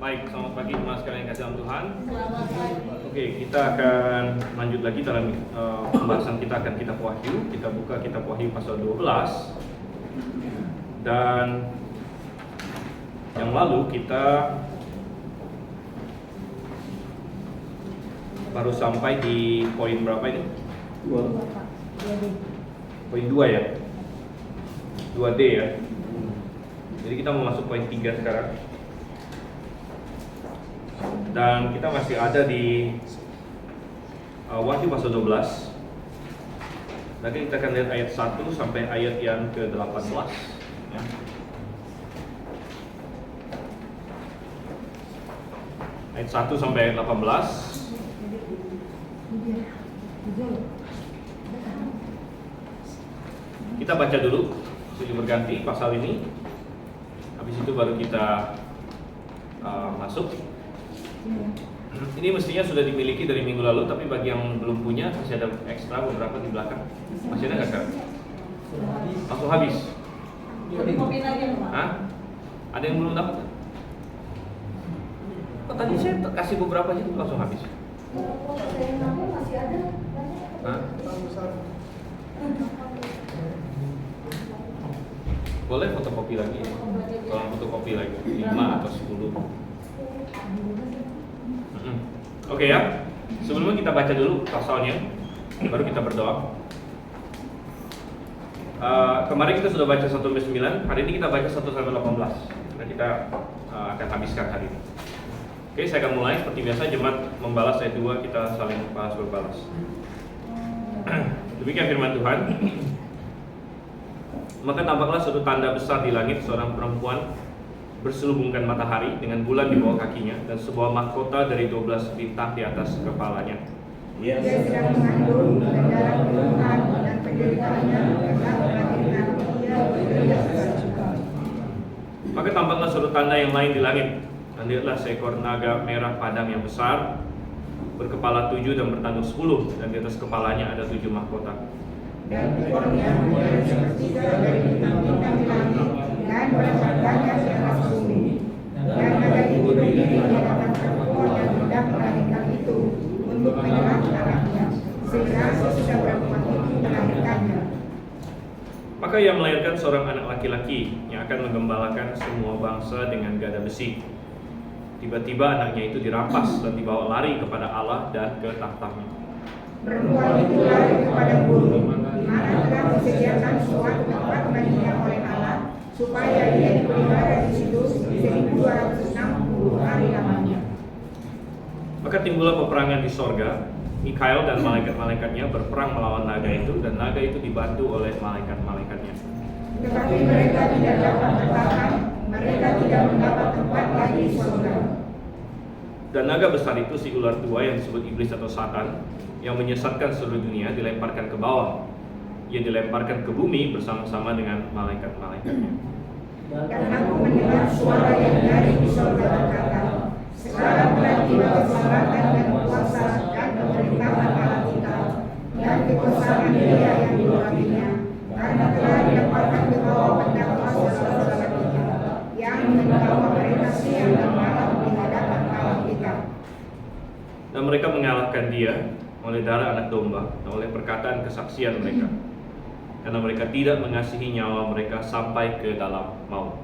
Baik, selamat pagi teman sekalian yang kasih dalam Tuhan. Oke, kita akan lanjut lagi dalam pembahasan kita akan kitab Wahyu. Kita buka kitab Wahyu pasal 12. Dan yang lalu kita baru sampai di poin berapa ini? Poin 2 ya. 2D ya. Jadi kita mau masuk poin 3 sekarang. Dan kita masih ada di Wahyu pasal 12. Nanti kita akan lihat ayat 1 sampai ayat yang ke-18 ya. Ayat 1 sampai ayat 18. Kita baca dulu silih berganti pasal ini. Habis itu baru kita masuk. Ini mestinya sudah dimiliki dari minggu lalu, tapi bagi yang belum punya masih ada ekstra beberapa di belakang. Masih ada nggak sekarang? Langsung habis. Hah? Ada yang belum dapat? Oh, tadi saya kasih beberapa aja langsung habis. Masih ada. Hah? Boleh fotokopi lagi ya? Tolong fotokopi lagi 5 atau 10. Oke ya. Sebelumnya kita baca dulu pasalnya, baru kita berdoa. Kemarin kita sudah baca 1-9, hari ini kita baca 1-18. Dan kita akan habiskan hari ini. Oke, saya akan mulai seperti biasa, jemaat membalas ayat 2, kita saling balas berbalas. Demikian firman Tuhan. Maka tampaklah suatu tanda besar di langit, seorang perempuan berselubungkan matahari dengan bulan di bawah kakinya dan sebuah mahkota dari 12 bintang di atas kepalanya. Dia sedang mengandung dan dalam kandungan dan penderitaannya telah melahirkan dia. Maka tampaklah suatu tanda yang lain di langit, dan lihatlah seekor naga merah padang yang besar, berkepala 7 dan bertanduk 10, dan di atas kepalanya ada 7 mahkota. Dan ekornya menjadi seperti dari bintang-bintang di langit dan berpandangnya di atas bumi. Dan naga itu berdiri di hadapan perempuan yang hendak melahirkan itu untuk menyerang anaknya, sehingga sesudah perempuan itu melahirkannya. Maka ia melahirkan seorang anak laki-laki yang akan menggembalakan semua bangsa dengan gada besi. Tiba-tiba anaknya itu dirampas dan dibawa lari kepada Allah dan ke tahtanya. Perempuan itu lari kepada bumi, di mana telah disediakan suatu tempat baginya oleh Allah, supaya dia dipelihara di situ 1260 hari lamanya. Maka timbullah peperangan di sorga. Mikael dan malaikat-malaikatnya berperang melawan naga itu, dan naga itu dibantu oleh malaikat-malaikatnya. Tetapi mereka tidak dapat bertahan, mereka tidak mendapat tempat lagi di surga. Dan naga besar itu, si ular tua yang disebut iblis atau Satan, yang menyesatkan seluruh dunia, dilemparkan ke bawah. Ia dilemparkan ke bumi bersama-sama dengan malaikat-malaikatnya. Dan aku mendengar suara yang dari di surga berkata, sekarang telah tiba keselamatan dan kuasa dan pemerintahan Allah kita, dan kekuasaan Dia yang diurapinya, karena telah dilemparkan ke bawah pendakwa saudara kita, yang membawa mereka siang dan malam di hadapan Allah kita. Dan mereka mengalahkan dia oleh darah anak domba dan oleh perkataan kesaksian mereka, karena mereka tidak mengasihi nyawa mereka sampai ke dalam maut.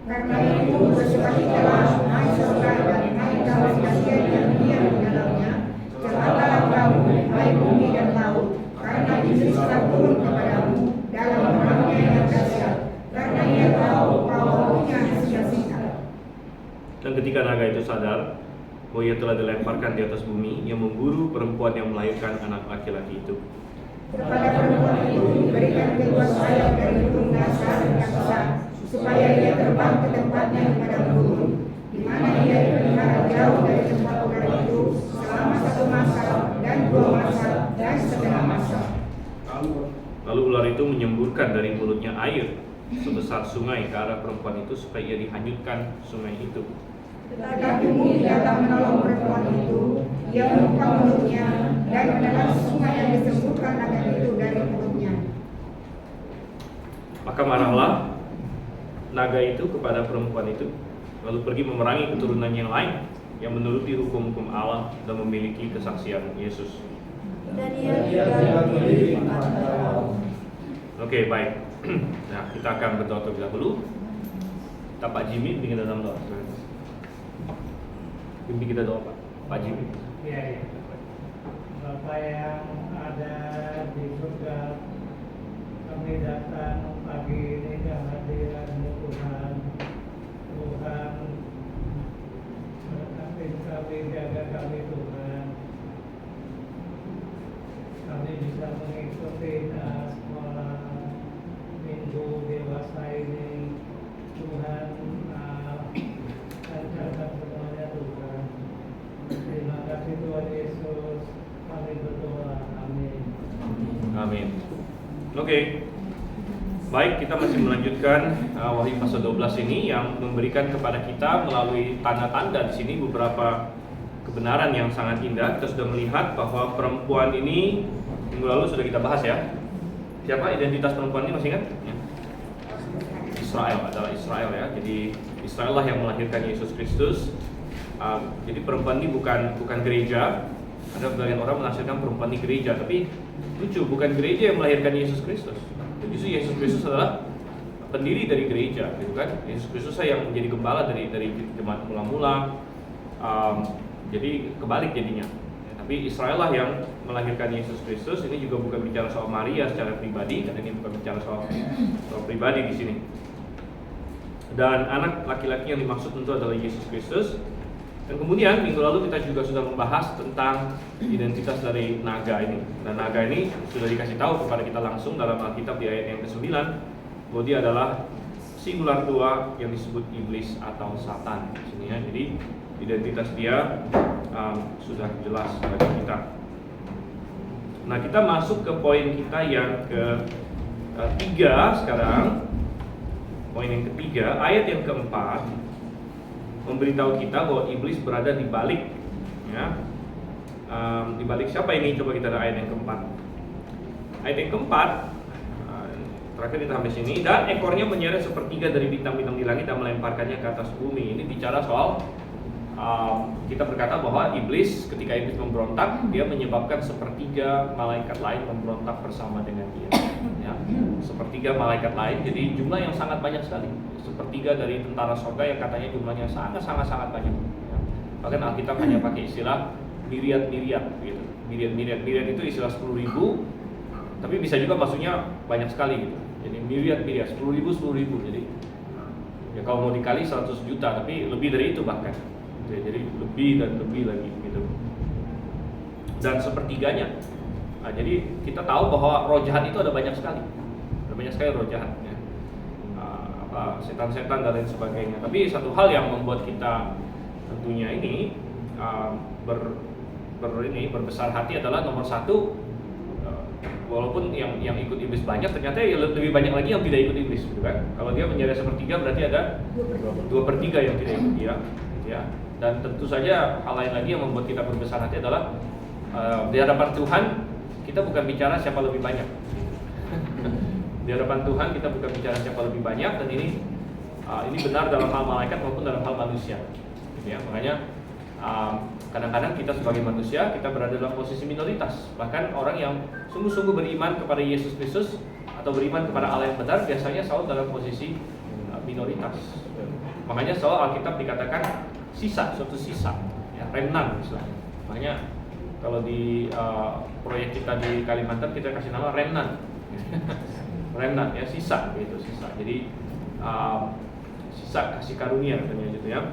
Karena itu bersukacitalah hai surga dan hai dalam kasihan yang diam di dalamnya, celakalah kamu hai bumi dan laut, karena iblis telah turun kepadamu dalam perangnya yang dahsyat, karena ia tahu bahwa punya sia-sia. Dan ketika naga itu sadar bahwa ia telah dilemparkan di atas bumi, ia memburu perempuan yang melahirkan anak laki-laki itu. Kepada perempuan itu diberikan kedua sayap dari burung dasar yang besar, supaya ia terbang ke tempatnya di padang gurun, di mana ia dipelihara jauh dari tempat udara itu selama 1 masa dan 2 masa dan setengah masa. Lalu ular itu menyemburkan dari mulutnya air sebesar sungai ke arah perempuan itu, supaya ia dihanyutkan sungai itu. Tetapi bumi datang menolong perempuan itu, ia membuka mulutnya dan menelan sungai yang disemburkan naga itu dari mulutnya. Maka marahlah naga itu kepada perempuan itu, lalu pergi memerangi keturunan yang lain yang menuruti hukum-hukum Allah dan memiliki kesaksian Yesus. Dan ia juga diri Oke, baik. Nah, kita akan berdoa terlebih dahulu. Kita Pak Jimmy bikin dalam doa. Bimbing kita doa Pak Jimmy. Ya, ya. Bapa yang ada di surga, kami datang pagi ini ke hadirat-Mu Tuhan. Tuhan, berkati kami, jaga kami Tuhan. Kami bisa mengikuti sekolah minggu dewasa ini. Tuhan, lancarkan semuanya Tuhan. Terima kasih Tuhan Yesus. Kami berdoa. Amin. Amin. Oke. Baik, kita masih melanjutkan Wahyu pasal 12 ini yang memberikan kepada kita melalui tanda-tanda di sini beberapa kebenaran yang sangat indah. Kita sudah melihat bahwa perempuan ini minggu lalu sudah kita bahas ya. Siapa identitas perempuan ini, masih ingat? Ya. Israel, adalah Israel ya. Jadi Israel lah yang melahirkan Yesus Kristus. Jadi perempuan ini bukan gereja. Ada sebagian orang menafsirkan perempuan ini gereja, tapi lucu, bukan gereja yang melahirkan Yesus Kristus. Justru Yesus Kristus adalah pendiri dari gereja, gitu kan? Yesus Kristus yang menjadi gembala dari jemaat mula-mula. Jadi kebalik jadinya. Tapi Israel lah yang melahirkan Yesus Kristus. Ini juga bukan bicara soal Maria secara pribadi, dan ini bukan bicara soal pribadi di sini. Dan anak laki-laki yang dimaksud tentu adalah Yesus Kristus. Dan kemudian minggu lalu kita juga sudah membahas tentang identitas dari naga ini. Dan naga ini sudah dikasih tahu kepada kita langsung dalam Alkitab di ayat yang ke-9 bahwa dia adalah singular tua yang disebut iblis atau Satan di sini ya. Jadi identitas dia sudah jelas bagi kita. Nah, kita masuk ke poin kita yang ketiga sekarang. Poin yang ketiga, ayat yang keempat memberitahu kita bahwa iblis berada di balik, ya. Di balik siapa ini? Coba kita lihat ayat yang keempat. Ayat yang keempat, terakhir kita sampai sini. Dan ekornya menyeret sepertiga dari bintang-bintang di langit dan melemparkannya ke atas bumi. Ini bicara soal kita berkata bahwa iblis, ketika iblis memberontak, dia menyebabkan sepertiga malaikat lain memberontak bersama dengan dia. Ya, sepertiga malaikat lain, jadi jumlah yang sangat banyak sekali. Sepertiga dari tentara surga yang katanya jumlahnya sangat banyak. Ya. Bahkan Alkitab hanya pakai istilah miriad-miriad, gitu. Miriad itu istilah 10.000, tapi bisa juga maksudnya banyak sekali gitu. Jadi miriad 10.000. Jadi ya kalau mau dikali 100 juta, tapi lebih dari itu bahkan. Jadi lebih dan lebih lagi gitu. Dan sepertiganya. Nah, jadi kita tahu bahwa roh jahat itu ada banyak sekali. Ada banyak sekali roh jahat ya. Setan-setan dan lain sebagainya. Tapi satu hal yang membuat kita tentunya ini berbesar hati adalah nomor satu, walaupun yang ikut iblis banyak, ternyata lebih banyak lagi yang tidak ikut iblis, gitu kan? Kalau dia menjadi sepertiga, berarti ada 2/3 yang tidak ikut dia, ya. Dan tentu saja hal lain lagi yang membuat kita berbesar hati adalah di hadapan Tuhan kita bukan bicara siapa lebih banyak. Di hadapan Tuhan kita bukan bicara siapa lebih banyak, dan ini benar dalam hal malaikat maupun dalam hal manusia. Ya, makanya kadang-kadang kita sebagai manusia kita berada dalam posisi minoritas. Bahkan orang yang sungguh-sungguh beriman kepada Yesus Kristus atau beriman kepada Allah yang benar biasanya selalu dalam posisi minoritas. Makanya soal Alkitab dikatakan suatu sisa, ya, remnant misalnya. Makanya kalau di proyek kita di Kalimantan kita kasih nama remnant. Remnant ya, sisa gitu, sisa. Jadi sisa kasih karunia katanya gitu ya.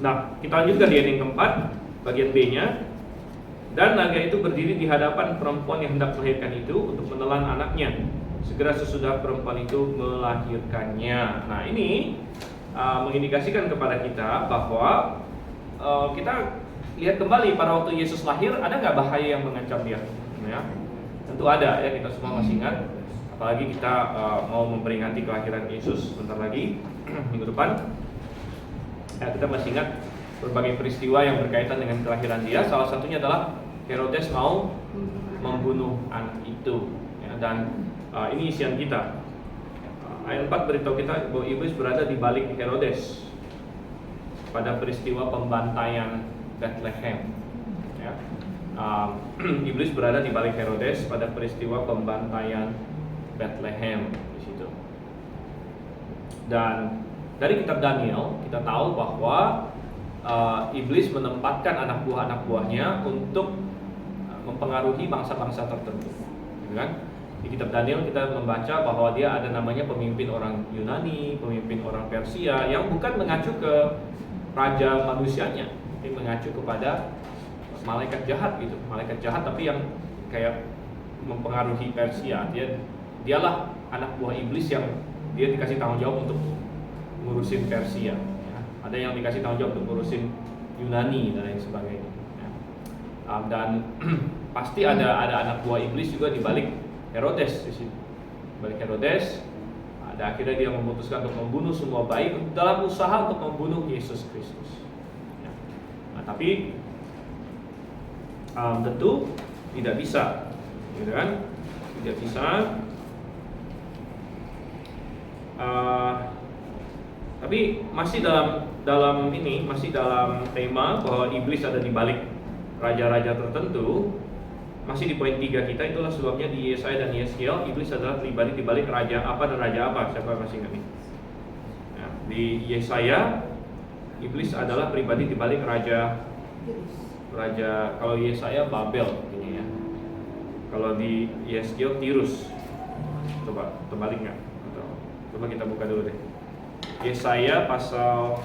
Nah, kita lanjutkan di ayat yang keempat, bagian B-nya. Dan naga itu berdiri di hadapan perempuan yang hendak melahirkan itu untuk menelan anaknya. Segera sesudah perempuan itu melahirkannya. Nah, ini mengindikasikan kepada kita bahwa kita lihat kembali pada waktu Yesus lahir, ada nggak bahaya yang mengancam dia? Ya, tentu ada ya, kita semua masih ingat. Apalagi kita mau memperingati kelahiran Yesus sebentar lagi minggu depan. Ya, kita masih ingat berbagai peristiwa yang berkaitan dengan kelahiran dia. Salah satunya adalah Herodes mau membunuh anak itu. Ya, dan ini isian kita. Ayat 4 beritahu kita bahwa iblis berada di balik Herodes. pada peristiwa pembantaian Bethlehem. Ya. Iblis berada di balik Herodes pada peristiwa pembantaian Bethlehem di situ. Dan dari kitab Daniel kita tahu bahwa iblis menempatkan anak buahnya untuk mempengaruhi bangsa-bangsa tertentu, gitu kan? Di kitab Daniel kita membaca bahwa dia ada namanya pemimpin orang Yunani, pemimpin orang Persia yang bukan mengacu ke raja manusianya, tapi mengacu kepada malaikat jahat gitu, malaikat jahat tapi yang kayak mempengaruhi Persia. Dialah anak buah iblis yang dia dikasih tanggung jawab untuk ngurusin Persia. Ya. Ada yang dikasih tanggung jawab untuk ngurusin Yunani dan lain sebagainya. Ya. Dan pasti ada anak buah iblis juga di balik Herodes di sini. Balik Herodes, ada akhirnya dia memutuskan untuk membunuh semua bayi dalam usaha untuk membunuh Yesus Kristus. Ya. Nah, tapi tentu tidak bisa, gitu kan? Tidak bisa. Tapi masih dalam ini, masih dalam tema bahwa iblis ada di balik raja-raja tertentu. Masih di poin 3 kita, itulah sebabnya di Yesaya dan Yeskiel iblis adalah pribadi di balik raja apa dan raja apa. Siapa masih ingat nih? Ya, di Yesaya iblis adalah pribadi di balik raja kalau Yesaya Babel ini ya. Kalau di Yeskiel Tirus. Coba terbalik nggak? Coba kita buka dulu deh. Yesaya pasal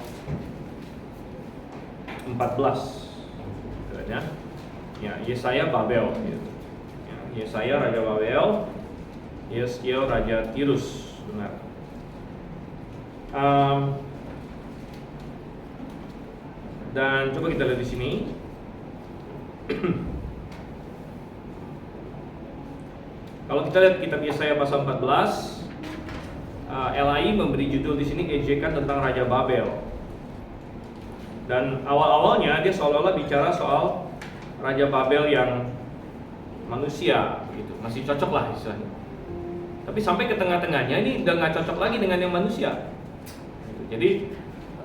14 ya, Yesaya Babel gitu. Ya, Yesaya raja Babel, Yeskiel raja Tirus, benar. Dan coba kita lihat di sini. Kalau kita lihat kitab Yesaya pasal 14, LAI memberi judul di sini ejekan tentang Raja Babel. Dan awal-awalnya dia seolah-olah bicara soal Raja Babel yang manusia, gitu. Masih cocok lah istilahnya. Tapi sampai ke tengah-tengahnya ini udah nggak cocok lagi dengan yang manusia. Jadi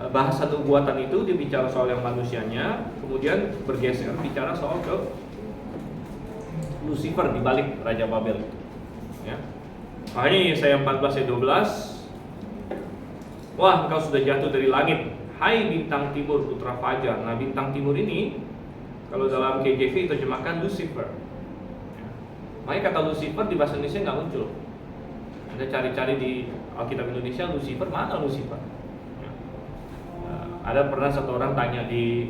bahasa nubuatan itu dia bicara soal yang manusianya, kemudian bergeser bicara soal ke Lucifer di balik Raja Babel itu. Ya. Makanya Yesaya 14 ayat 12, wah engkau sudah jatuh dari langit, hai bintang timur putra fajar. Nah bintang timur ini kalau dalam KJV terjemahkan Lucifer. Ya. Makanya kata Lucifer di bahasa Indonesia nggak muncul. Anda cari-cari di Alkitab Indonesia Lucifer, mana Lucifer? Ya. Ada pernah satu orang tanya di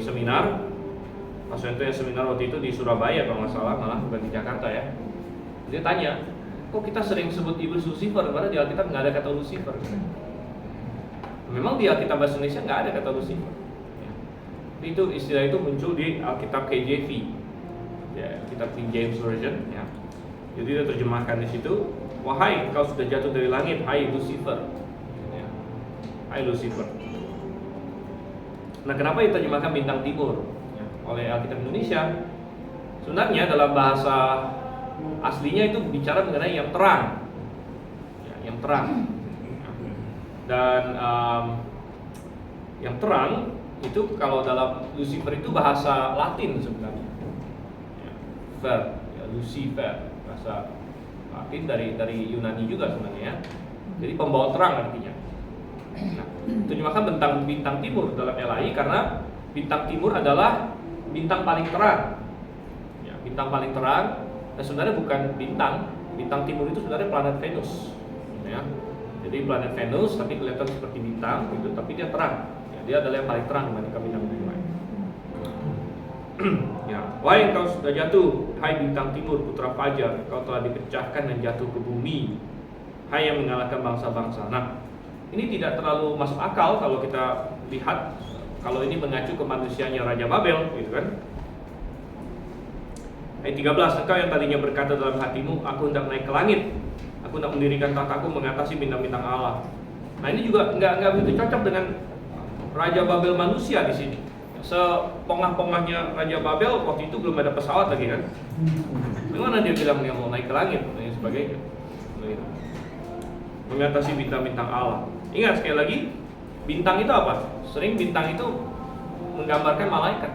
seminar, pas itu yang seminar waktu itu di Surabaya kalau nggak salah, malah bukan di Jakarta ya. Dia tanya, kok kita sering sebut iblis Lucifer, padahal di Alkitab nggak ada kata Lucifer. Memang di Alkitab bahasa Indonesia nggak ada kata Lucifer. Ya. Itu istilah itu muncul di Alkitab KJV, ya, Alkitab King James Version. Ya. Jadi dia terjemahkan di situ, wahai engkau sudah jatuh dari langit, hai Lucifer. Ya. Hai Lucifer. Nah kenapa diterjemahkan bintang timur ya, oleh Alkitab Indonesia? Sebenarnya dalam bahasa aslinya itu bicara mengenai yang terang, ya, yang terang. Dan yang terang itu kalau dalam Lucifer itu bahasa Latin sebenarnya, ya, ver, ya, Lucifer, bahasa Latin dari Yunani juga sebenarnya. Ya. Jadi pembawa terang artinya. Nah, terjemahkan tentang bintang timur dalam LAI karena bintang timur adalah bintang paling terang, ya, bintang paling terang. Dan sebenarnya bukan bintang timur itu sebenarnya planet Venus, ya. Jadi planet Venus tapi kelihatan seperti bintang gitu, tapi dia terang. Ya, dia adalah yang paling terang dibandingkan bintang-bintang lain. Ya, wahai engkau sudah jatuh, hai bintang timur putra fajar, kau telah dipecahkan dan jatuh ke bumi, hai yang mengalahkan bangsa-bangsa. Nah, ini tidak terlalu masuk akal kalau kita lihat kalau ini mengacu ke manusianya Raja Babel, gitu kan? Ayat 13, engkau yang tadinya berkata dalam hatimu, aku hendak naik ke langit, aku hendak mendirikan tahtaku mengatasi bintang-bintang Allah. Nah ini juga nggak begitu cocok dengan Raja Babel manusia di sini. Sepongah-pongahnya Raja Babel waktu itu belum ada pesawat lagi kan? Bagaimana dia bilang dia mau naik ke langit dan sebagainya? Mengatasi bintang-bintang Allah. Ingat sekali lagi, Bintang itu apa? Sering bintang itu menggambarkan malaikat.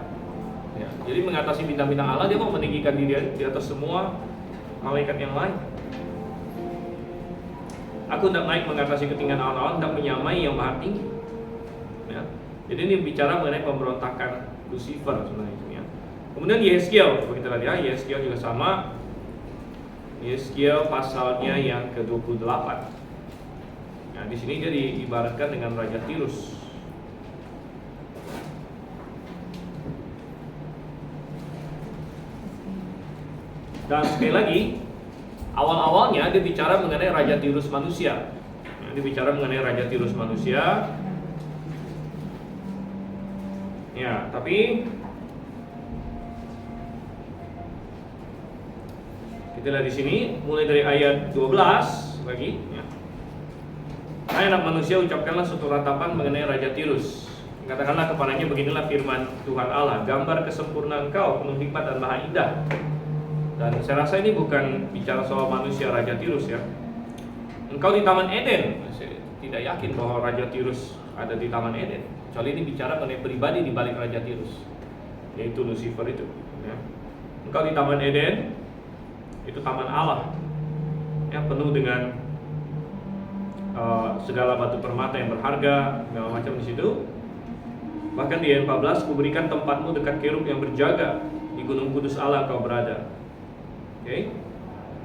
Ya, jadi mengatasi bintang-bintang Allah, dia mau meninggikan diri di atas semua malaikat yang lain. Aku hendak naik mengatasi ketinggian awan-awan, hendak menyamai yang maha tinggi. Ya. Jadi ini bicara mengenai pemberontakan Lucifer sebenarnya. Ya. Kemudian Yehezkiel, coba kita lihat ya, Yehezkiel juga sama. Yehezkiel pasalnya yang ke-28. Nah, di sini dia diibaratkan dengan Raja Tirus. Dan sekali lagi, awal-awalnya dia bicara mengenai Raja Tirus manusia. Nah, dia bicara mengenai Raja Tirus manusia. Ya, tapi kita lihat di sini mulai dari ayat 12 lagi. Ya. Hai anak manusia, ucapkanlah suatu ratapan mengenai Raja Tirus. Katakanlah kepadanya, beginilah firman Tuhan Allah, gambar kesempurnaan engkau, penuh hikmat dan maha indah. Dan saya rasa ini bukan bicara soal manusia Raja Tirus ya. Engkau di Taman Eden. Saya tidak yakin bahwa Raja Tirus ada di Taman Eden. Kecuali ini bicara mengenai pribadi di balik Raja Tirus, yaitu Lucifer itu. Ya. Engkau di Taman Eden, itu taman Allah, yang penuh dengan segala batu permata yang berharga, segala macam di situ. Bahkan di ayat 14, kuberikan tempatmu dekat kerub yang berjaga, di gunung kudus Allah kau berada. Okay.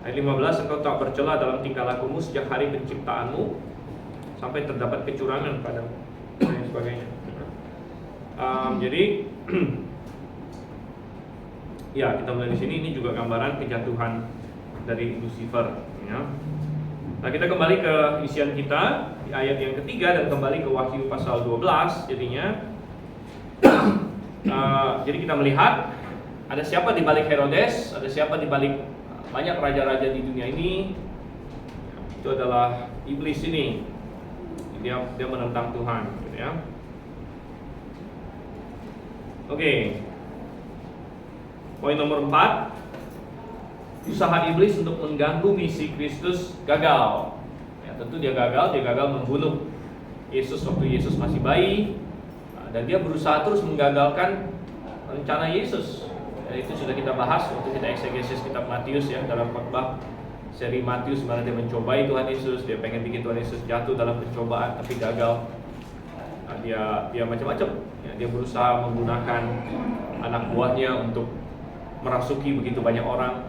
Ayat 15, engkau tak bercela dalam tingkah lakumu sejak hari penciptaanmu sampai terdapat kecurangan padamu, dan sebagainya. Jadi ya, kita mulai di sini. Ini juga gambaran kejatuhan dari Lucifer. Ya. Nah, kita kembali ke isian kita di ayat yang ketiga dan kembali ke Wahyu pasal 12. Jadinya, jadi kita melihat ada siapa di balik Herodes, ada siapa di balik banyak raja-raja di dunia ini. Itu adalah iblis ini. Dia menentang Tuhan, gitu ya. Oke. Poin nomor 4, usaha iblis untuk mengganggu misi Kristus gagal. Ya, tentu dia gagal membunuh Yesus waktu Yesus masih bayi, dan dia berusaha terus menggagalkan rencana Yesus. Ya, itu sudah kita bahas waktu kita eksegesis kitab Matius ya, dalam khotbah seri Matius, mana dia mencobai Tuhan Yesus, dia pengen bikin Tuhan Yesus jatuh dalam pencobaan tapi gagal. Nah, dia macam-macam. Ya, dia berusaha menggunakan anak buahnya untuk merasuki begitu banyak orang.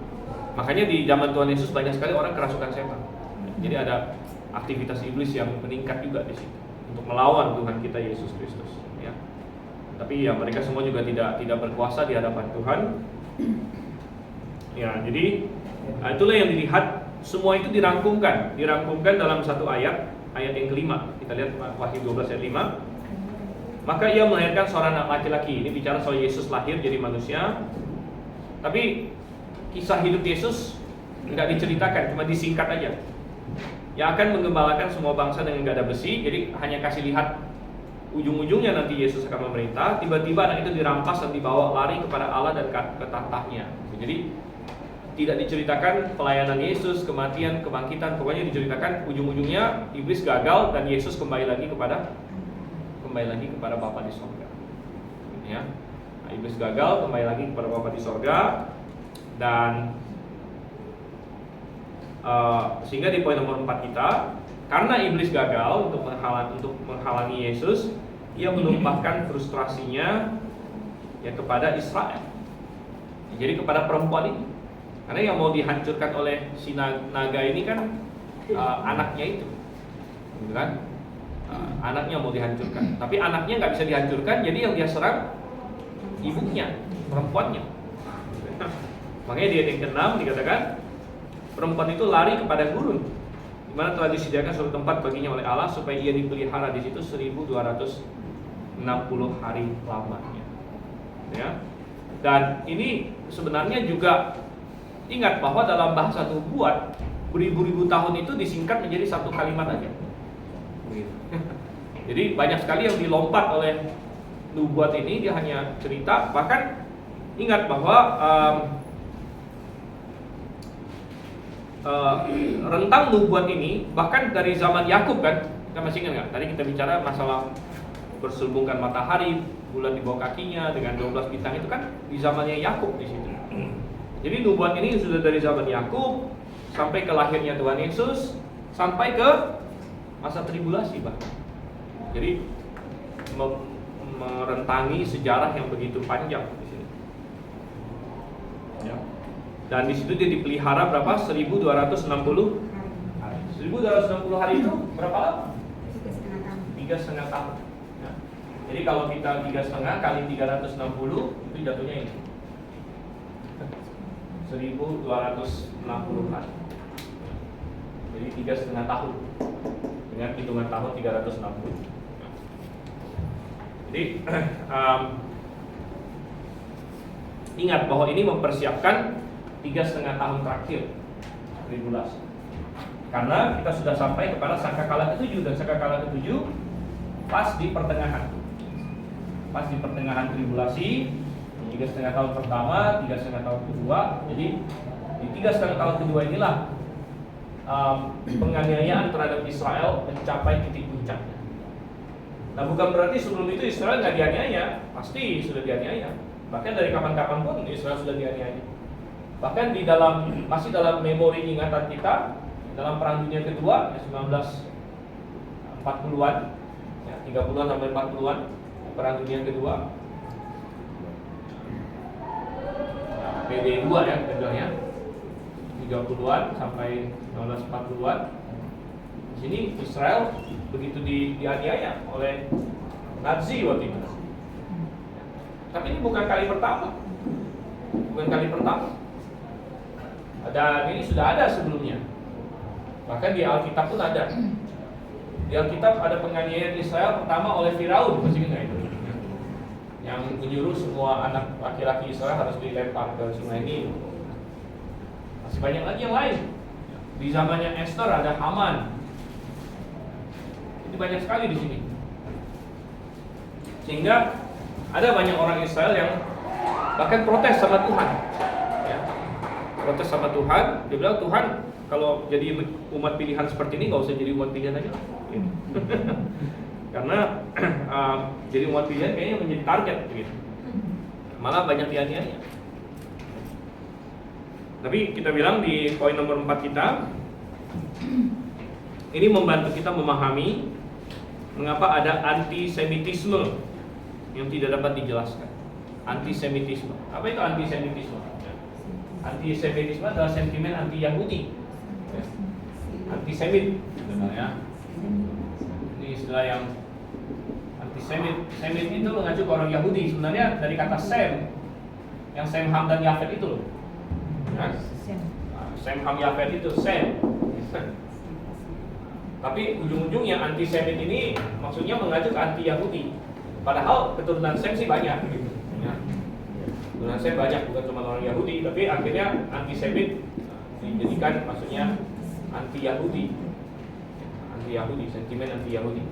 Makanya di zaman Tuhan Yesus banyak sekali orang kerasukan setan. Jadi ada aktivitas iblis yang meningkat juga di situ untuk melawan Tuhan kita Yesus Kristus. Ya. Tapi ya mereka semua juga tidak berkuasa di hadapan Tuhan. Ya, jadi itulah yang dilihat. Semua itu dirangkumkan dalam satu ayat yang kelima. Kita lihat Wahyu 12 ayat 5. Maka ia melahirkan seorang anak laki-laki. Ini bicara soal Yesus lahir jadi manusia. Tapi kisah hidup Yesus nggak diceritakan, cuma disingkat aja. Yang akan menggembalakan semua bangsa dengan gada besi. Jadi hanya kasih lihat ujung-ujungnya nanti Yesus akan memerintah. Tiba-tiba anak itu dirampas dan dibawa lari kepada Allah dan ke tahtanya. Jadi tidak diceritakan pelayanan Yesus, kematian, kebangkitan. Pokoknya diceritakan ujung-ujungnya iblis gagal dan Yesus kembali lagi kepada Bapa di sorga. Ya. Nah, iblis gagal, kembali lagi kepada Bapa di sorga. Dan sehingga di poin nomor 4 kita, karena iblis gagal untuk menghalangi Yesus, ia menumpahkan frustrasinya ya kepada Israel. Jadi kepada perempuan ini. Karena yang mau dihancurkan oleh si naga ini kan anaknya itu, gitu kan? Anaknya mau dihancurkan. Tapi anaknya nggak bisa dihancurkan, jadi yang dia serang ibunya, perempuannya. Makanya di ayat yang ke-6 dikatakan perempuan itu lari kepada gurun, di mana telah disediakan suatu tempat baginya oleh Allah supaya ia dipelihara di situ 1260 hari lamanya. Ya. Dan ini sebenarnya juga ingat bahwa dalam bahasa nubuat beribu-ribu tahun itu disingkat menjadi satu kalimat aja. Begitu. Jadi banyak sekali yang dilompat oleh nubuat ini, dia hanya cerita. Bahkan ingat bahwa rentang nubuat ini bahkan dari zaman Yakub kan, Kan masih ingat nggak? Tadi kita bicara masalah berselubungkan matahari, bulan di bawah kakinya dengan 12 bintang itu kan di zamannya Yakub di situ. Jadi nubuat ini sudah dari zaman Yakub sampai ke lahirnya Tuhan Yesus sampai ke masa tribulasi bahkan. Jadi merentangi sejarah yang begitu panjang di sini. Ya. Dan di situ dia dipelihara berapa? 1260 hari. 1260 hari itu berapa lama? 3,5 tahun. Ya. Jadi kalau kita 3,5 kali 360 itu jatuhnya ini 1260 hari. Jadi 3,5 tahun dengan hitungan tahun 360. Jadi ingat bahwa ini mempersiapkan 3,5 tahun terakhir tribulasi. Karena kita sudah sampai kepada sangkakala ke-7 dan sangkakala ke-7 pas di pertengahan. Pas di pertengahan tribulasi, 3,5 tahun pertama, 3,5 tahun kedua. Jadi di 3,5 tahun kedua inilah penganiayaan terhadap Israel mencapai titik puncaknya. Nah, bukan berarti sebelum itu Israel nggak dianiaya, pasti sudah dianiaya. Bahkan dari kapan-kapan pun Israel sudah dianiaya. Bahkan di masih dalam memori ingatan kita dalam Perang Dunia Kedua 1940-an, ya, 30-an sampai 40-an Perang Dunia Kedua. PD2 ya kedua 30-an sampai 1940-an. Di sini Israel begitu dianiaya oleh Nazi waktu itu. Tapi ini bukan kali pertama. Bukan kali pertama. Dan ini sudah ada sebelumnya. Bahkan di Alkitab pun ada. Di Alkitab ada penganiayaan Israel pertama oleh Firaun, masih ingat itu? Yang menyuruh semua anak laki-laki Israel harus dilempar ke sungai Nil. Masih banyak lagi yang lain. Di zamannya Esther ada Haman. Ini banyak sekali di sini. Sehingga ada banyak orang Israel yang bahkan protes sama Tuhan. Ya. Protes sama Tuhan. Dia bilang, Tuhan, kalau jadi umat pilihan seperti ini nggak usah jadi umat pilihan aja. Gitu. Karena jadi umat pilihan kayaknya menjadi target gitu. Malah banyak dianiaya. Tapi kita bilang di poin nomor 4 kita, ini membantu kita memahami mengapa ada antisemitisme yang tidak dapat dijelaskan. Antisemitisme. Apa itu antisemitisme? Antisemitisme adalah sentimen anti-Yahudi. Antisemit sebenarnya. Ini istilah yang antisemit. Semit itu mengacu ke orang Yahudi. Sebenarnya dari kata Sem, yang Sem, Ham dan Yafet itu loh. Ya? Sem, Ham, Yafet itu Sem. Tapi ujung-ujungnya antisemit ini maksudnya mengacu ke anti-Yahudi. Padahal keturunan Sem sih banyak gitu. Ya. Keturunan Sem banyak, bukan cuma orang Yahudi, tapi akhirnya antisemit dijadikan maksudnya anti-Yahudi. Anti-Yahudi, sentimen anti-Yahudi.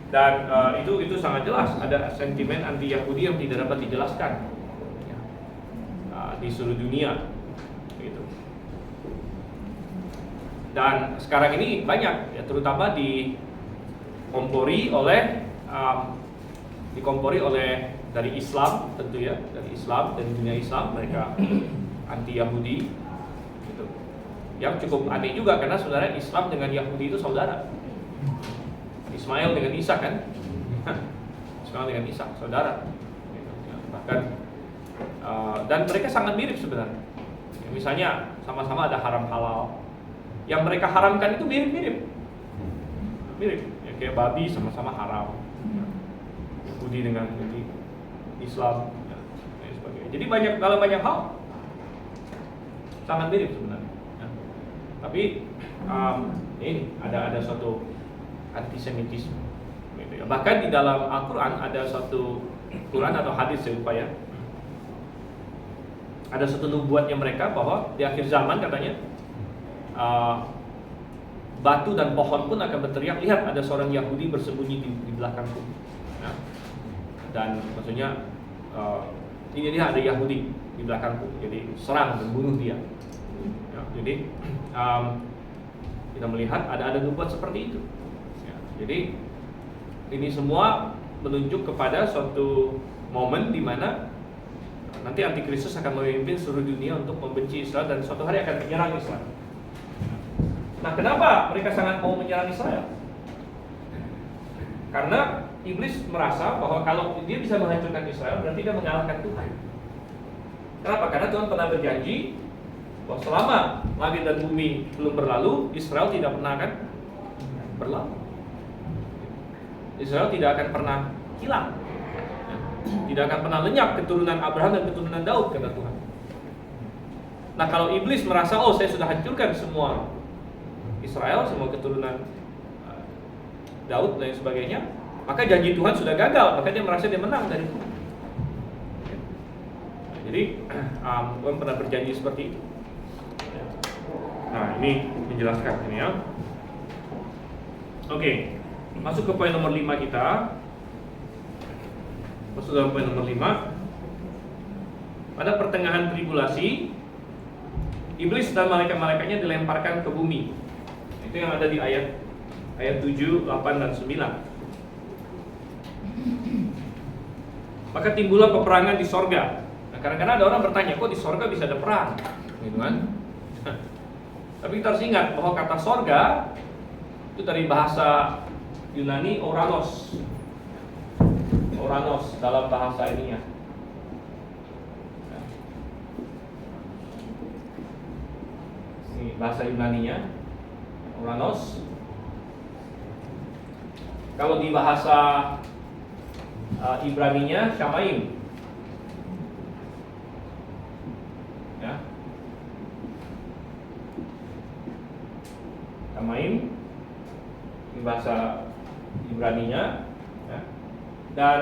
Dan itu sangat jelas ada sentimen anti-Yahudi yang tidak dapat dijelaskan ya, di seluruh dunia gitu. Dan sekarang ini banyak ya, terutama dikompori oleh dari Islam tentu ya, dari Islam dan dunia Islam, mereka anti-Yahudi gitu. Yang cukup aneh juga karena sebenarnya Islam dengan Yahudi itu saudara. Ismail dengan Ishak kan? Ismail dengan Ishak, saudara. Bahkan dan mereka sangat mirip sebenarnya. Ya, misalnya sama-sama ada haram halal. Yang mereka haramkan itu mirip-mirip. Mirip. Ya, kayak babi sama-sama haram. Yahudi dengan Islam ya, dan sebagainya. Jadi dalam banyak hal sangat mirip sebenarnya. Ya. Tapi ini ada suatu antisemitisme gitu ya. Bahkan di dalam Al-Quran ada suatu Quran atau hadis saya lupa ya, ada satu nubuatnya mereka bahwa di akhir zaman katanya batu dan pohon pun akan berteriak, lihat ada seorang Yahudi bersembunyi di belakangku ya. Dan maksudnya ini dia ada Yahudi di belakangku, jadi serang dan bunuh dia ya. Jadi kita melihat ada nubuat seperti itu. Jadi ini semua menunjuk kepada suatu momen di mana nanti Antikristus akan memimpin seluruh dunia untuk membenci Israel dan suatu hari akan menyerang Israel. Nah, kenapa mereka sangat mau menyerang Israel? Karena iblis merasa bahwa kalau dia bisa menghancurkan Israel berarti dia mengalahkan Tuhan. Kenapa? Karena Tuhan pernah berjanji bahwa selama langit dan bumi belum berlalu, Israel tidak pernah akan berlalu. Israel tidak akan pernah hilang, tidak akan pernah lenyap keturunan Abraham dan keturunan Daud, kata Tuhan. Nah, kalau iblis merasa, oh saya sudah hancurkan semua Israel, semua keturunan Daud dan sebagainya, maka janji Tuhan sudah gagal, maka dia merasa dia menang dari Tuhan. Jadi Tuhan pernah berjanji seperti itu. Nah, ini menjelaskan ini ya. Oke, masuk ke poin nomor 5 kita. Masuk dalam poin nomor 5. Pada pertengahan tribulasi, iblis dan malaikat-malaikatnya dilemparkan ke bumi. Itu yang ada di ayat 7, 8 dan 9. Maka timbullah peperangan di sorga. Nah, kadang-kadang ada orang bertanya, kok di sorga bisa ada perang? Gitu kan? Tapi kita harus ingat bahwa kata sorga itu dari bahasa Yunani Oranos. Oranos dalam bahasa ininya. Ini bahasa Yunaninya Oranos. Kalau di bahasa Ibraninya Shamaim. Ya. Shamaim di bahasa Ibraninya, ya. Dan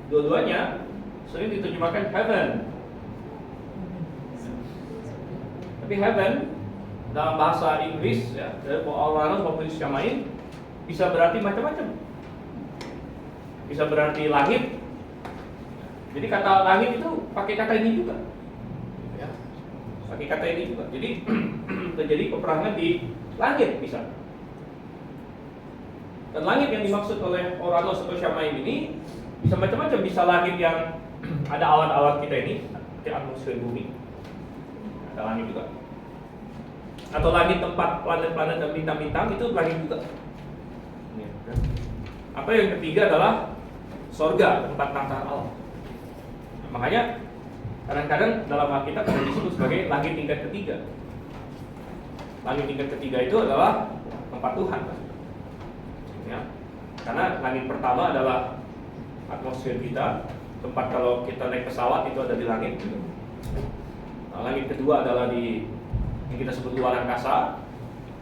dua-duanya sering diterjemahkan heaven. Tapi heaven dalam bahasa Inggris, ya, dari Oranos maupun Shamaim bisa berarti macam-macam. Bisa berarti langit. Jadi kata langit itu pakai kata ini juga, ya. Pakai kata ini juga. Jadi terjadi peperangan di langit bisa. Dan langit yang dimaksud oleh Oranos atau Shamaim ini bisa macam-macam. Bisa langit yang ada awan-awan kita ini, di atmosfer bumi, ada langit juga. Atau langit tempat planet-planet dan bintang-bintang, itu langit juga. Atau yang ketiga adalah sorga, tempat tata Allah. Nah, makanya kadang-kadang dalam Alkitab ada disebut sebagai langit tingkat ketiga. Langit tingkat ketiga itu adalah tempat Tuhan, ya. Karena langit pertama adalah atmosfer kita, tempat kalau kita naik pesawat itu ada di langit. Nah, langit kedua adalah di yang kita sebut luar angkasa,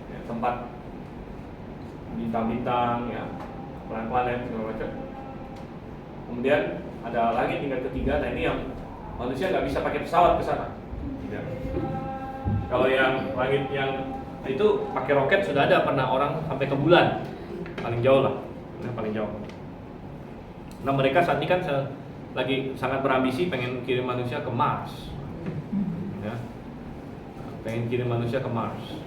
ya, tempat bintang-bintang, ya, planet-planet segala macam. Kemudian ada langit tingkat ketiga. Nah, ini yang manusia nggak bisa pakai pesawat ke sana. Ya. Kalau yang langit yang itu pakai roket sudah ada, pernah orang sampai ke bulan, paling jauh lah, yang paling jauh. Nah, mereka saat ini kan lagi sangat berambisi pengen kirim manusia ke Mars, ya. Pengen kirim manusia ke Mars.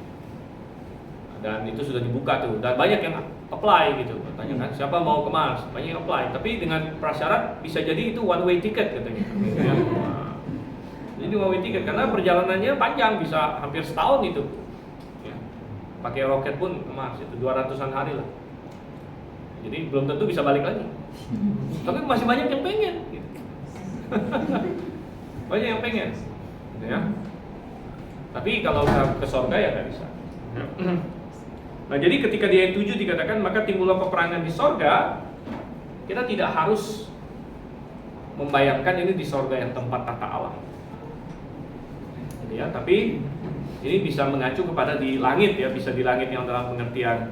Dan itu sudah dibuka tuh, dan banyak yang apply gitu. Katanya kan, siapa mau ke Mars? Banyak yang apply, tapi dengan prasyarat bisa jadi itu one way ticket katanya. Ya. Nah, jadi one way ticket karena perjalanannya panjang, bisa hampir setahun itu. Ya. Pakai roket pun ke Mars itu 200-an hari lah. Jadi belum tentu bisa balik lagi. Tapi masih banyak yang pengen. Gitu. Banyak yang pengen. Gitu ya. Tapi kalau ke surga ya nggak bisa. Nah, jadi ketika di ayat 7 dikatakan maka timbullah peperangan di sorga, kita tidak harus membayangkan ini di sorga yang tempat tata Allah, ya, tapi ini bisa mengacu kepada di langit, ya, bisa di langit yang dalam pengertian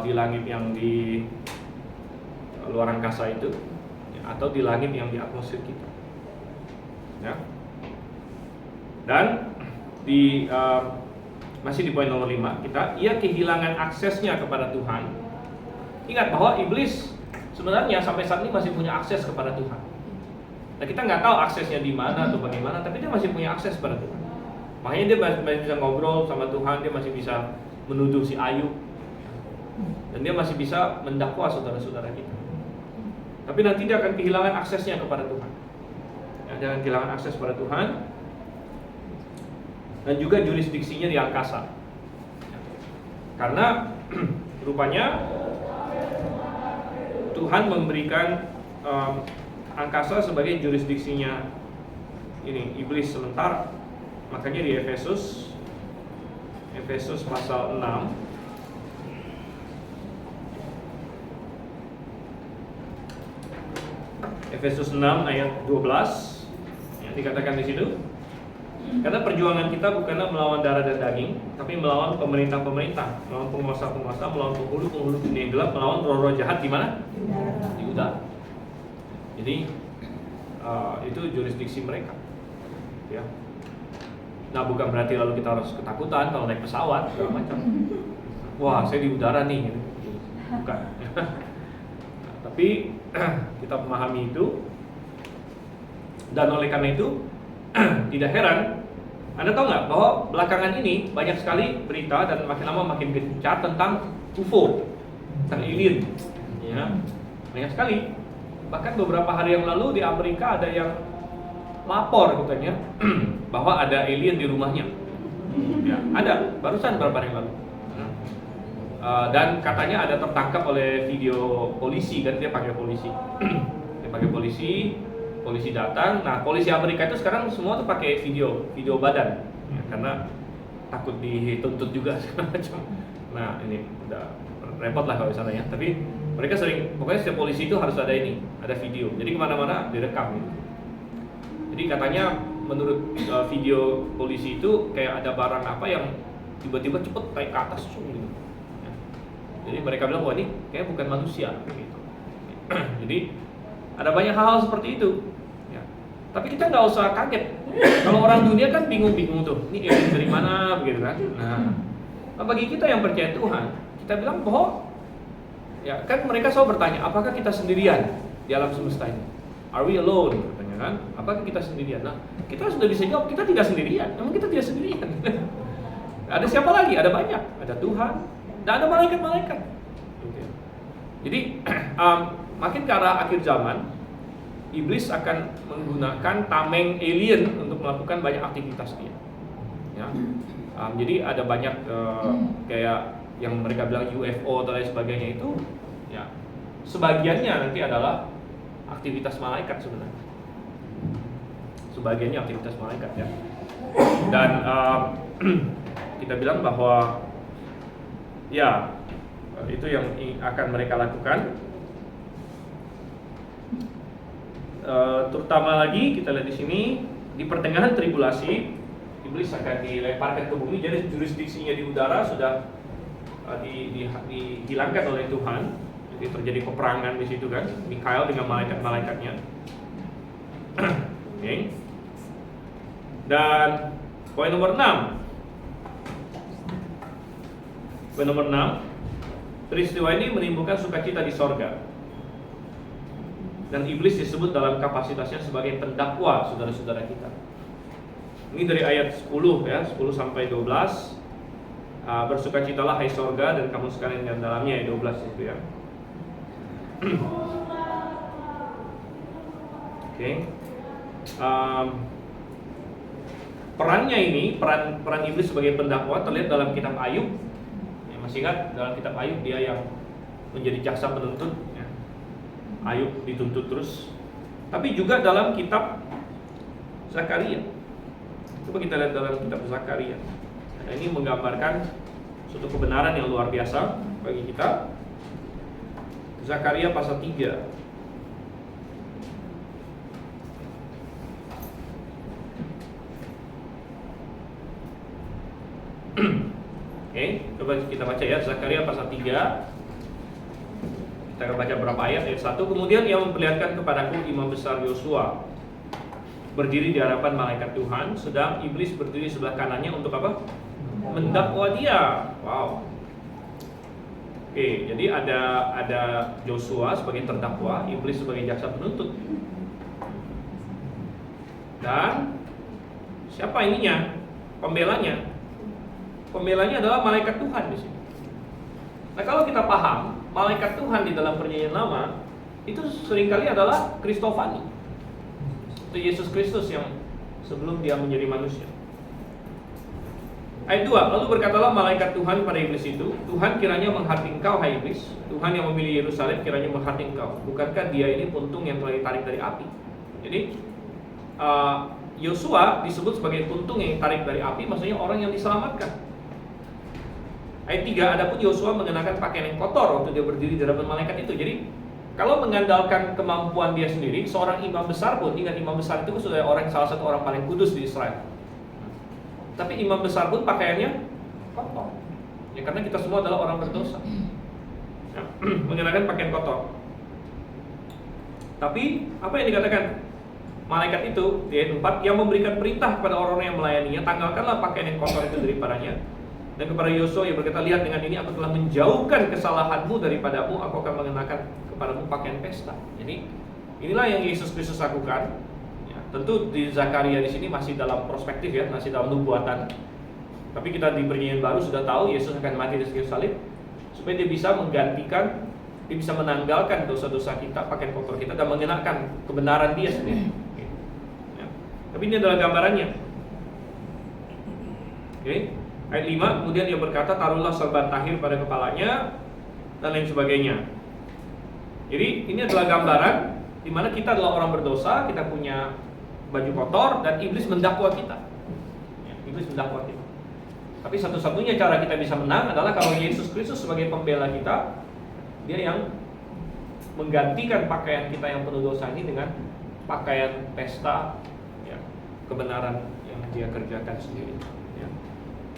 di langit yang di luar angkasa itu, ya, atau di langit yang di atmosfer kita, ya. Dan di masih di poin nomor 5 kita, ia kehilangan aksesnya kepada Tuhan. Ingat bahwa iblis sebenarnya sampai saat ini masih punya akses kepada Tuhan. Nah, kita nggak tahu aksesnya di mana atau bagaimana, tapi dia masih punya akses kepada Tuhan. Makanya dia masih bisa ngobrol sama Tuhan, dia masih bisa menuduh si Ayub dan dan dia masih bisa mendakwa saudara-saudara kita. Tapi nanti dia akan kehilangan aksesnya kepada Tuhan. Ya, dia akan kehilangan akses pada Tuhan, dan juga jurisdiksinya di angkasa. Karena rupanya Tuhan memberikan angkasa sebagai jurisdiksinya ini iblis sementara. Makanya di Efesus pasal 6 Efesus 6 ayat 12 yang dikatakan di situ, karena perjuangan kita bukanlah melawan darah dan daging, tapi melawan pemerintah-pemerintah, melawan penguasa-penguasa, melawan penghulu-penghulu dunia yang gelap, melawan roh-roh jahat di mana? Di udara. Jadi itu jurisdiksi mereka. Ya. Nah, bukan berarti lalu kita harus ketakutan kalau naik pesawat segala macam. Wah, saya di udara nih. Bukan. Tapi kita memahami itu, dan oleh karena itu tidak heran, Anda tahu nggak bahwa belakangan ini banyak sekali berita dan makin lama makin gencar tentang UFO, tentang alien, ya, banyak sekali. Bahkan beberapa hari yang lalu di Amerika ada yang lapor katanya bahwa ada alien di rumahnya. Ya, ada, barusan beberapa hari yang lalu. Dan katanya ada tertangkap oleh video polisi, kan dia pakai polisi. Dia pakai polisi datang. Nah, polisi Amerika itu sekarang semua tuh pakai video badan, ya, karena takut dituntut juga segala macam. Nah, ini udah repot lah kalau sana ya. Tapi mereka sering, pokoknya setiap polisi itu harus ada ada video. Jadi kemana-mana direkam gitu. Jadi katanya menurut video polisi itu kayak ada barang apa yang tiba-tiba cepet naik ke atas gitu. Jadi mereka bilang, wah ini kayak bukan manusia gitu. Jadi ada banyak hal-hal seperti itu. Ya. Tapi kita nggak usah kaget. Kalau orang dunia kan bingung-bingung tuh, ini alien dari mana begitu kan. Nah, bagi kita yang percaya Tuhan, kita bilang bahwa ya kan mereka selalu bertanya, apakah kita sendirian di alam semesta ini? Are we alone? Katanya kan. Apakah kita sendirian? Nah, kita sudah bisa jawab, kita tidak sendirian. Memang kita tidak sendirian. Ada siapa lagi? Ada banyak. Ada Tuhan. Dan ada malaikat-malaikat. Jadi makin ke arah akhir zaman, iblis akan menggunakan tameng alien untuk melakukan banyak aktivitas dia. Ya. Jadi ada banyak kayak yang mereka bilang UFO atau lain sebagainya itu, ya sebagiannya nanti adalah aktivitas malaikat sebenarnya. Sebagiannya aktivitas malaikat ya. Dan kita bilang bahwa ya, itu yang akan mereka lakukan. Terutama lagi kita lihat di sini di pertengahan tribulasi, iblis akan dilemparkan ke bumi. Jadi jurisdiksinya di udara sudah dihilangkan oleh Tuhan. Jadi terjadi peperangan di situ kan, Mikael dengan malaikat-malaikatnya. Okay. Dan poin nomor 6. Poin nomor 6, peristiwa ini menimbulkan sukacita di sorga. Dan iblis disebut dalam kapasitasnya sebagai pendakwa saudara-saudara kita. Ini dari ayat 10 ya, 10 sampai 12. Bersukacitalah hai sorga dan kamu sekalian yang dalamnya, ayat 12 itu ya. Oke. Perannya ini, peran iblis sebagai pendakwa terlihat dalam kitab Ayub. Masih ingat dalam kitab Ayub dia yang menjadi jaksa penuntut ya. Ayub dituntut terus. Tapi juga dalam kitab Zakaria. Coba kita lihat dalam kitab Zakaria. Nah, ini menggambarkan suatu kebenaran yang luar biasa bagi kita. Zakaria pasal 3. Oke, coba kita baca ya, Zakaria pasal 3. Kita akan baca berapa ayat. Ayat 1. Kemudian ia memperlihatkan kepadaku imam besar Yosua berdiri di hadapan malaikat Tuhan, sedang iblis berdiri sebelah kanannya untuk apa? Mendakwa dia. Wow. Oke, jadi ada Yosua sebagai terdakwa, iblis sebagai jaksa penuntut. Dan siapa ininya? Pembelanya. Pembelanya adalah malaikat Tuhan di sini. Nah, kalau kita paham, malaikat Tuhan di dalam Perjanjian Lama itu seringkali adalah Kristofani. Itu Yesus Kristus yang sebelum dia menjadi manusia. Ayat 2, lalu berkatalah malaikat Tuhan pada iblis itu, Tuhan kiranya menghati engkau, hai iblis. Tuhan yang memilih Yerusalem kiranya menghati engkau. Bukankah dia ini puntung yang telah ditarik dari api? Jadi Yosua disebut sebagai puntung yang ditarik dari api, maksudnya orang yang diselamatkan. Ayat 3, adapun Yosua mengenakan pakaian yang kotor waktu dia berdiri di hadapan malaikat itu. Jadi kalau mengandalkan kemampuan dia sendiri, seorang imam besar pun, ingat imam besar itu sudah salah satu orang paling kudus di Israel. Tapi imam besar pun pakaiannya kotor. Ya, karena kita semua adalah orang berdosa. Ya, mengenakan pakaian kotor. Tapi apa yang dikatakan malaikat itu di ayat 4, yang memberikan perintah kepada orang-orang yang melayaninya, tanggalkanlah pakaian yang kotor itu daripadanya. Dan kepada Yosua yang berkata, lihat dengan ini aku telah menjauhkan kesalahanmu daripadamu, aku akan mengenakan kepadamu pakaian pesta. Jadi inilah yang Yesus Kristus lakukan. Tentu di Zakaria di sini masih dalam perspektif ya, masih dalam nubuatan. Tapi kita di Perjanjian Baru sudah tahu Yesus akan mati di kayu salib supaya dia bisa menggantikan, dia bisa menanggalkan dosa-dosa kita, pakaian kotor kita, dan mengenakan kebenaran dia sendiri. Ya. Tapi ini adalah gambarannya. Oke. Ayat 5, kemudian dia berkata, taruhlah sorban tahir pada kepalanya dan lain sebagainya. Jadi ini adalah gambaran di mana kita adalah orang berdosa, kita punya baju kotor dan iblis mendakwa kita. Ya, iblis mendakwa kita. Tapi satu-satunya cara kita bisa menang adalah kalau Yesus Kristus sebagai pembela kita, dia yang menggantikan pakaian kita yang penuh dosa ini dengan pakaian pesta, ya, kebenaran yang dia kerjakan sendiri. Ya.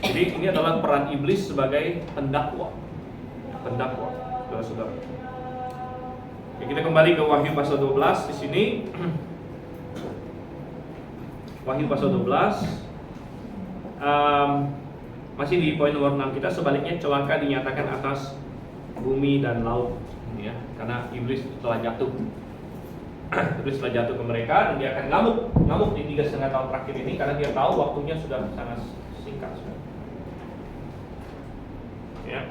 Jadi ini adalah peran iblis sebagai pendakwa, saudara-saudara. Ya, kita kembali ke Wahyu pasal 12 di sini. Wahyu pasal 12 masih di poin nomor 6 kita. Sebaliknya celaka dinyatakan atas bumi dan laut, ya, karena iblis telah jatuh. Iblis telah jatuh ke mereka dan dia akan ngamuk di 3,5 tahun terakhir ini karena dia tahu waktunya sudah sangat singkat. Ya.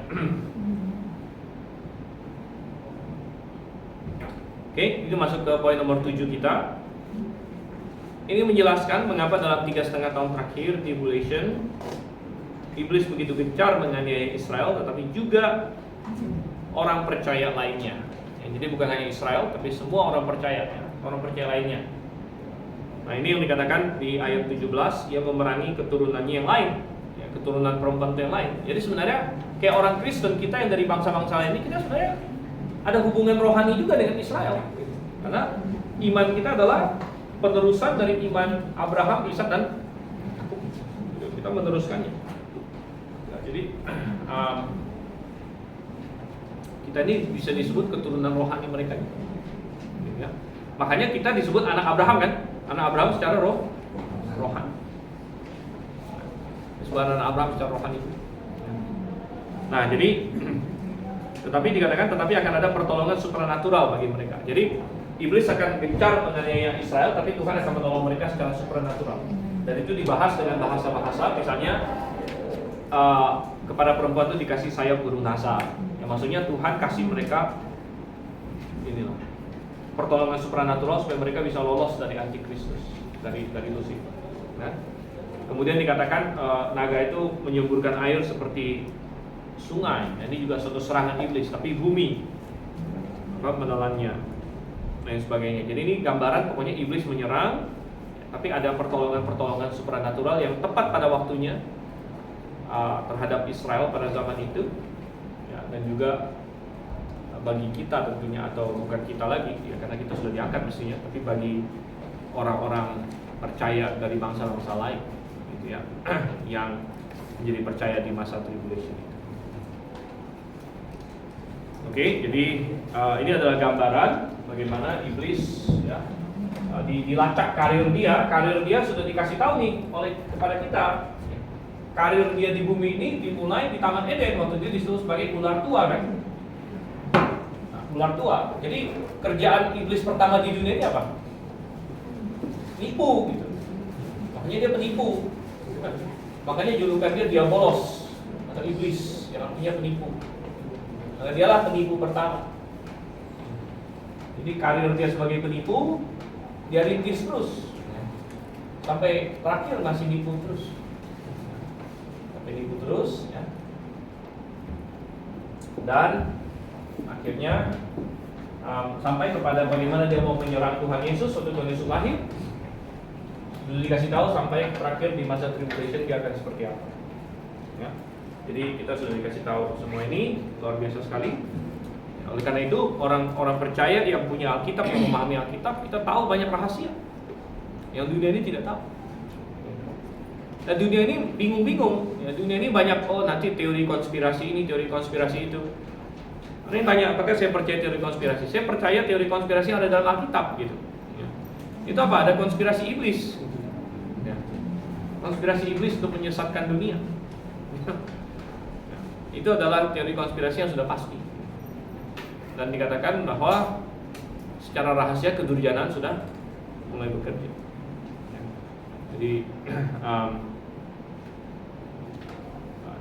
Oke, itu masuk ke poin nomor 7 kita. Ini menjelaskan mengapa dalam 3,5 tahun terakhir tribulation iblis begitu gencar menganiaya Israel, tetapi juga orang percaya lainnya. Ya, jadi bukan hanya Israel, tapi semua orang percaya, ya, orang percaya lainnya. Nah, ini yang dikatakan di ayat 17, ia memerangi keturunannya yang lain, ya, keturunan perempuan yang lain. Jadi sebenarnya kayak orang Kristen kita yang dari bangsa-bangsa lain ini, kita sebenarnya ada hubungan rohani juga dengan Israel, karena iman kita adalah penerusan dari iman Abraham, Ishak dan Yakub. Kita meneruskannya. Nah, jadi kita ini bisa disebut keturunan rohani mereka. Ya. Makanya kita disebut anak Abraham kan? Anak Abraham secara rohani. Disebut anak Abraham secara rohani. Nah, jadi tetapi dikatakan akan ada pertolongan supranatural bagi mereka. Jadi iblis akan gencar menganiaya Israel, tapi Tuhan akan menolong mereka secara supranatural. Dan itu dibahas dengan bahasa-bahasa, misalnya kepada perempuan itu dikasih sayap burung nasa. Ya, maksudnya Tuhan kasih mereka inilah pertolongan supranatural supaya mereka bisa lolos dari antikristus, dari Lucifer. Nah, kemudian dikatakan naga itu menyemburkan air seperti sungai. Ini juga suatu serangan iblis, tapi bumi menelannya. Dan sebagainya. Jadi ini gambaran pokoknya iblis menyerang, tapi ada pertolongan supranatural yang tepat pada waktunya terhadap Israel pada zaman itu, ya, dan juga bagi kita tentunya, atau bukan kita lagi, ya, karena kita sudah diangkat mestinya, tapi bagi orang-orang percaya dari bangsa-bangsa lain, gitu ya, yang menjadi percaya di masa tribulation itu. Oke, jadi ini adalah gambaran bagaimana iblis, ya, dilacak karir dia sudah dikasih tahu nih kepada kita. Karir dia di bumi ini dimulai di Taman Eden waktu dia disebut sebagai ular tua kan. Nah, ular tua. Jadi kerjaan iblis pertama di dunia ini apa? Nipu gitu. Makanya dia penipu. Makanya julukan dia diabolos atau iblis, yang artinya penipu. Maka dialah penipu pertama. Jadi karir dia sebagai penipu, dia rintis terus sampai terakhir masih nipu terus, sampai nipu terus ya. Dan akhirnya sampai kepada bagaimana dia mau menyerang Tuhan Yesus waktu Tuhan Yesus lahir. Sudah dikasih tahu sampai terakhir di masa tribulation dia akan seperti apa ya. Jadi kita sudah dikasih tahu semua ini, luar biasa sekali. Oleh karena itu orang-orang percaya yang punya Alkitab, yang memahami Alkitab, kita tahu banyak rahasia yang dunia ini tidak tahu. Dan dunia ini bingung-bingung ya, dunia ini banyak, oh nanti teori konspirasi ini, teori konspirasi itu. Ada yang tanya, apakah saya percaya teori konspirasi? Saya percaya teori konspirasi yang ada dalam Alkitab gitu ya. Itu apa? Ada konspirasi iblis ya. Konspirasi iblis untuk menyesatkan dunia. Itu adalah teori konspirasi yang sudah pasti. Dan dikatakan bahwa secara rahasia kedurjanaan sudah mulai bekerja. Jadi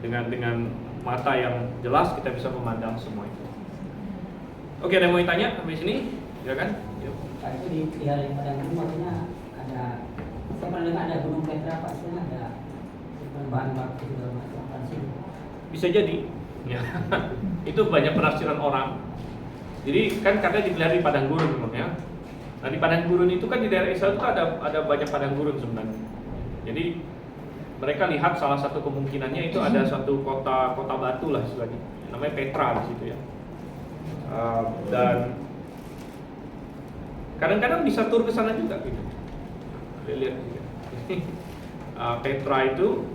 dengan mata yang jelas kita bisa memandang semua itu. Oke, ada yang mau ditanya sampai sini? Ya kan? Yuk. Pak, itu di hal yang padang gunung maksudnya ada, saya pernah dengar ada gunung Petra Pak, istilahnya ada bahan baku segala macam sih. Bisa jadi ya. Itu banyak penafsiran orang. Jadi kan katanya dipelihara di padang gurun ya. Nah di padang gurun itu kan di daerah Israel itu ada banyak padang gurun sebenarnya. Jadi mereka lihat salah satu kemungkinannya itu ada suatu kota batu lah istilahnya, namanya Petra di situ ya. Dan kadang-kadang bisa tur ke sana juga gitu. Lihat juga. Petra itu,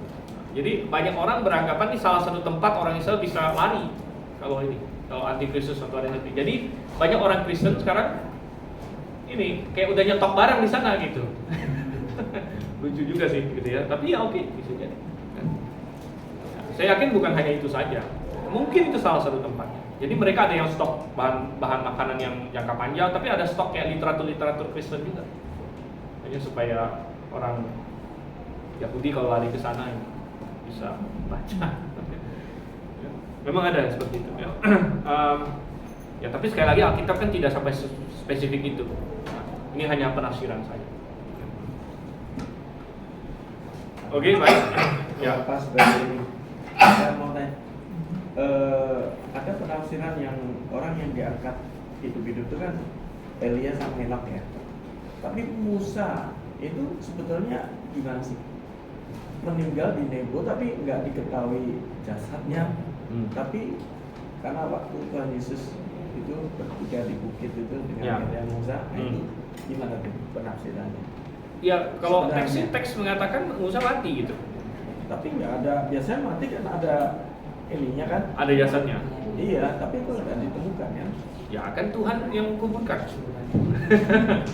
jadi banyak orang beranggapan ini salah satu tempat orang Israel bisa lari kalau antikristus atau ada yang lebih. Jadi banyak orang Kristen sekarang ini kayak udah nyetok barang di sana gitu. Lucu juga sih gitu ya. Tapi ya oke, bisa jadi. Saya yakin bukan hanya itu saja. Mungkin itu salah satu tempatnya. Jadi mereka ada yang stok bahan makanan yang jangka panjang, tapi ada stok kayak literatur Kristen juga. Hanya supaya orang Yahudi kalau lari ke sana bisa baca. Memang ada seperti itu ya. Ya tapi sekali lagi Alkitab kan tidak sampai spesifik itu. Ini hanya penafsiran saja. Oke, baik. Ya, pas dari saya mau tanya, ada penafsiran yang orang yang diangkat hidup-hidup itu kan Elia sama Henok ya. Tapi Musa itu sebetulnya gimana sih? Meninggal di Nebo tapi nggak diketahui jasadnya. Tapi karena waktu Tuhan Yesus itu bertiga di bukit itu dengan Elia Musa, itu gimana tuh penafsirannya? Ya kalau teks mengatakan Musa mati gitu. Tapi nggak ada, biasanya mati kan ada ininya kan? Ada jasadnya. Iya, tapi itu nggak ditemukan ya. Ya kan Tuhan yang kuburkan.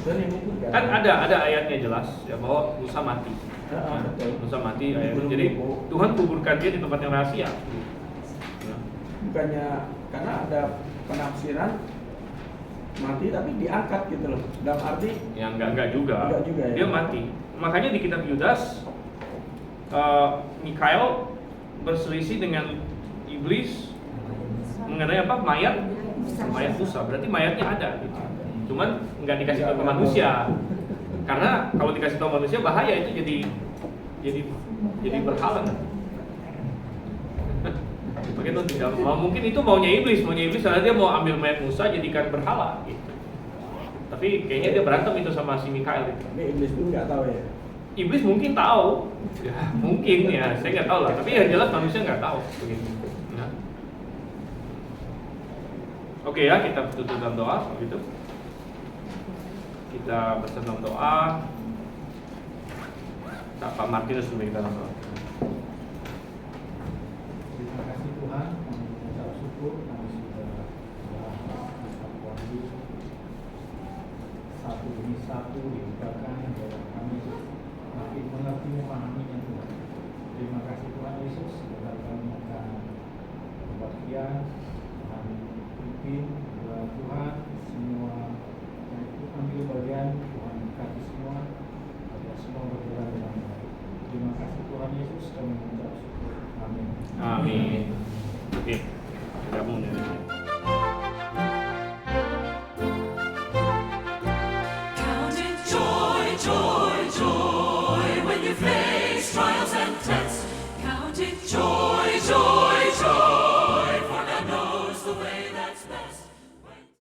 Tuhan yang kuburkan. Kan ada ayatnya jelas ya bahwa Musa mati. Betul. Musa mati ayatnya. Jadi Tuhan kuburkan dia di tempat yang rahasia. Bukannya karena ada penafsiran mati tapi diangkat gitu loh. Dalam arti yang enggak juga. Enggak juga ya. Dia mati. Makanya di kitab Yudas Mikael berselisih dengan iblis mengenai apa? Mayat Musa. Berarti mayatnya ada gitu. Cuman nggak dikasih tahu ke manusia. Karena kalau dikasih tahu manusia bahaya, itu jadi berhala. Begitu tidak mungkin itu maunya iblis karena dia mau ambil mayat Musa jadikan berhala gitu. Tapi kayaknya dia berantem itu sama si Mikael itu. Tapi iblis pun nggak tahu ya. Iblis mungkin tahu, ya, mungkin ya, saya nggak tahu lah. Tapi yang jelas manusia nggak tahu begitu. Nah. Oke ya, kita tutup dalam doa begitu. Kita bersama doa. Pak Martinus dulu kita doa. Terima kasih Tuhan, kami mengucap syukur kami sudah waktu satu demi satu dibukakan dalam kami makin mengerti memahaminya Tuhan. Terima kasih Tuhan Yesus, agar kami akan berbahagia, kami pimpin Tuhan semua yang ikut ambil bagian, Tuhan berkati semua agar semua berjalan dengan baik. Terima kasih Tuhan Yesus, kami mengucap syukur. Amin. Amin.